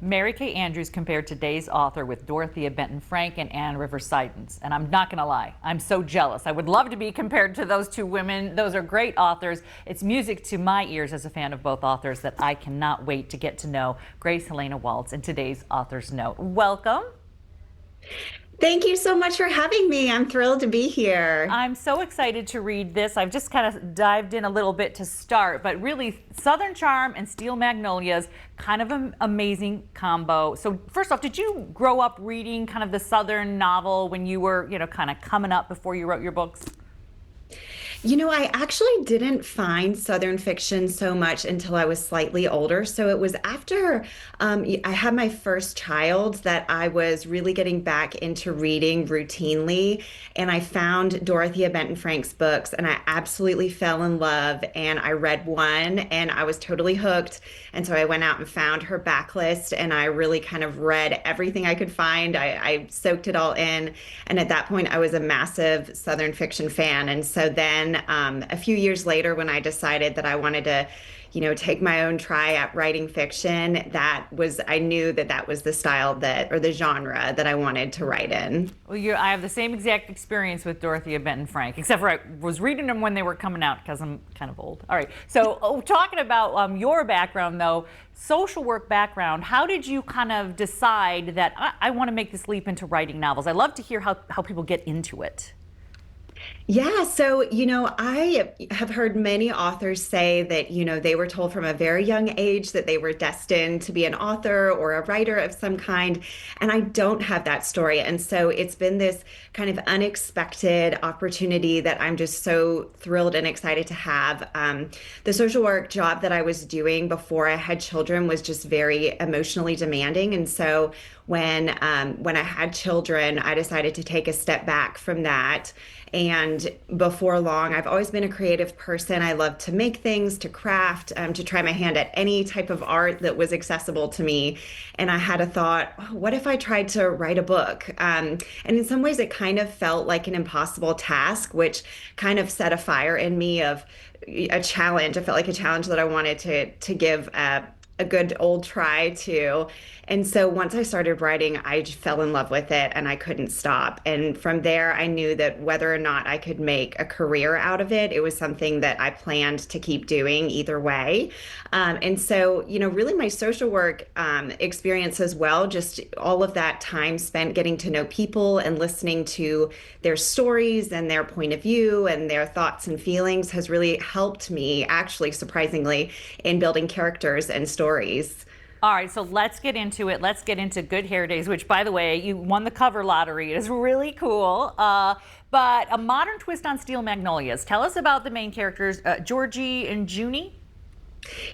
Mary Kay Andrews compared today's author with Dorothea Benton Frank and Anne Rivers Seidens. And I'm not going to lie, I'm so jealous. I would love to be compared to those two women. Those are great authors. It's music to my ears as a fan of both authors that I cannot wait to get to know Graze Helena Walz in today's Author's Note. Welcome. Thank you so much for having me. I'm thrilled to be here. I'm so excited to read this. I've just kind of dived in a little bit to start, but really Southern Charm and Steel Magnolias, kind of an amazing combo. So first off, did you grow up reading kind of the Southern novel when you were, kind of coming up before you wrote your books? I actually didn't find Southern fiction so much until I was slightly older. So it was after I had my first child that I was really getting back into reading routinely. And I found Dorothea Benton Frank's books and I absolutely fell in love. And I read one and I was totally hooked. And so I went out and found her backlist and I really kind of read everything I could find. I soaked it all in. And at that point, I was a massive Southern fiction fan. And so then a few years later, when I decided that I wanted to, take my own try at writing fiction, I knew that was the style or the genre that I wanted to write in. Well, I have the same exact experience with Dorothea Benton Frank, except for I was reading them when they were coming out because I'm kind of old. All right. So talking about your background, though, social work background, how did you kind of decide that I want to make this leap into writing novels? I love to hear how people get into it. Yeah, so, I have heard many authors say that, they were told from a very young age that they were destined to be an author or a writer of some kind. And I don't have that story. And so it's been this kind of unexpected opportunity that I'm just so thrilled and excited to have. The social work job that I was doing before I had children was just very emotionally demanding. And so when I had children, I decided to take a step back from that. And before long, I've always been a creative person. I love to make things, to craft, to try my hand at any type of art that was accessible to me. And I had a thought, oh, what if I tried to write a book? And in some ways, it kind of felt like an impossible task, which kind of set a fire in me of a challenge. I felt like a challenge that I wanted to give a good old try to. And so once I started writing, I just fell in love with it and I couldn't stop. And from there, I knew that whether or not I could make a career out of it, it was something that I planned to keep doing either way. And so, really my social work experience as well, just all of that time spent getting to know people and listening to their stories and their point of view and their thoughts and feelings has really helped me, actually, surprisingly, in building characters and stories. All right, so let's get into it. Let's get into Good Hair Days, which, by the way, you won the cover lottery. It is really cool. But a modern twist on Steel Magnolias. Tell us about the main characters, Georgie and Junie.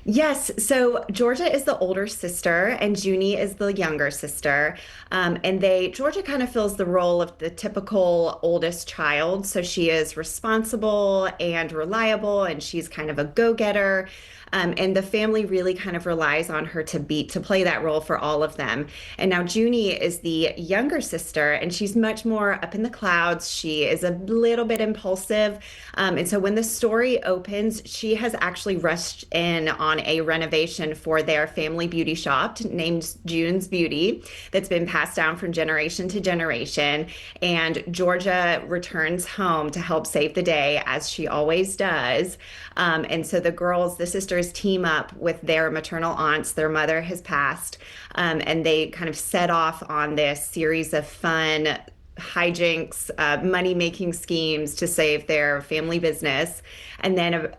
Yes, so Georgia is the older sister and Junie is the younger sister. And Georgia kind of fills the role of the typical oldest child. So she is responsible and reliable and she's kind of a go-getter. And the family really kind of relies on her to play that role for all of them. And now Junie is the younger sister, and she's much more up in the clouds. She is a little bit impulsive. And so when the story opens, she has actually rushed in on a renovation for their family beauty shop named June's Beauty that's been passed down from generation to generation. And Georgia returns home to help save the day, as she always does. And so the sisters team up with their maternal aunts. Their mother has passed, and they kind of set off on this series of fun hijinks, money-making schemes to save their family business. And then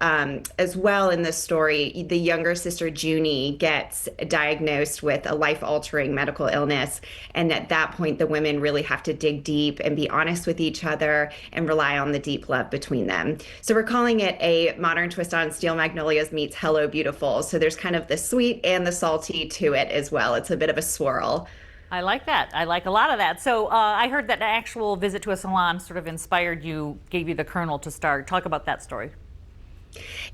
as well in this story, the younger sister, Junie, gets diagnosed with a life-altering medical illness. And at that point, the women really have to dig deep and be honest with each other and rely on the deep love between them. So we're calling it a modern twist on Steel Magnolias meets Hello Beautiful. So there's kind of the sweet and the salty to it as well. It's a bit of a swirl. I like that. I like a lot of that. So I heard that an actual visit to a salon sort of inspired you, gave you the kernel to start. Talk about that story.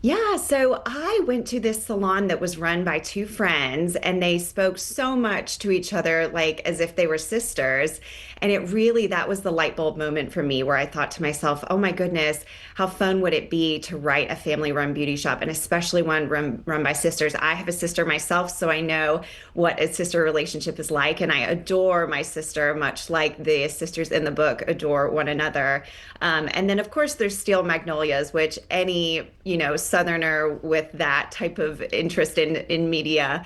Yeah, so I went to this salon that was run by two friends, and they spoke so much to each other, like as if they were sisters. And it really, that was the light bulb moment for me where I thought to myself, oh my goodness, how fun would it be to write a family-run beauty shop, and especially one run by sisters. I have a sister myself, so I know what a sister relationship is like, and I adore my sister, much like the sisters in the book adore one another. And then, of course, there's Steel Magnolias, which any, Southerner with that type of interest in media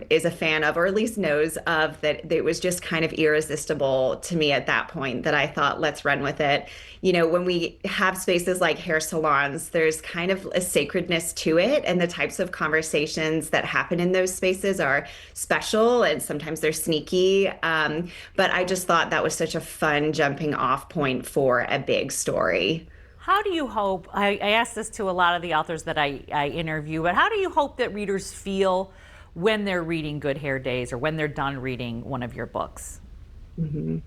is a fan of, or at least knows of, that it was just kind of irresistible to me at that point that I thought, let's run with it. When we have spaces like hair salons, there's kind of a sacredness to it, and the types of conversations that happen in those spaces are special and sometimes they're sneaky. But I just thought that was such a fun jumping off point for a big story. How do you hope, I ask this to a lot of the authors that I interview, but how do you hope that readers feel when they're reading Good Hair Days or when they're done reading one of your books? Mhm.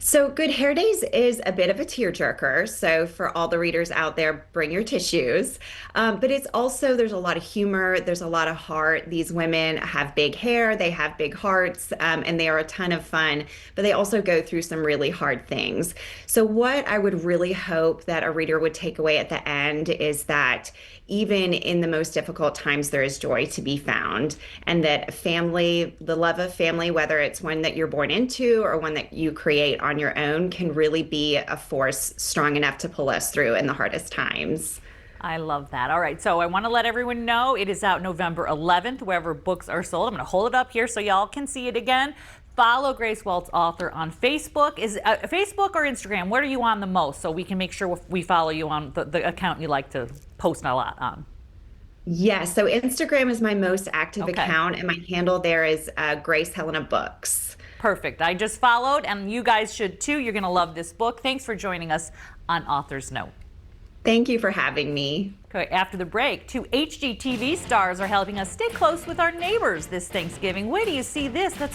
So, Good Hair Days is a bit of a tearjerker. So, for all the readers out there, bring your tissues. But it's also, there's a lot of humor, there's a lot of heart. These women have big hair, they have big hearts, and they are a ton of fun, but they also go through some really hard things. So, what I would really hope that a reader would take away at the end is that even in the most difficult times, there is joy to be found, and that family, the love of family, whether it's one that you're born into or one that you create on your own, can really be a force strong enough to pull us through in the hardest times. I love that. All right, so I want to let everyone know it is out November 11th, wherever books are sold. I'm going to hold it up here so y'all can see it again. Follow Grace Walz author on Facebook. Is Facebook or Instagram? Where are you on the most, so we can make sure we follow you on the account you like to post a lot on? Yes, so Instagram is my most active Okay, account, and my handle there is Grace Helena Books. perfect. I just followed, and you guys should too. You're going to love this book. Thanks for joining us on Author's Note. Thank you for having me. Okay, after the break, two HGTV stars are helping us stay close with our neighbors this Thanksgiving. Wait till you see this. That's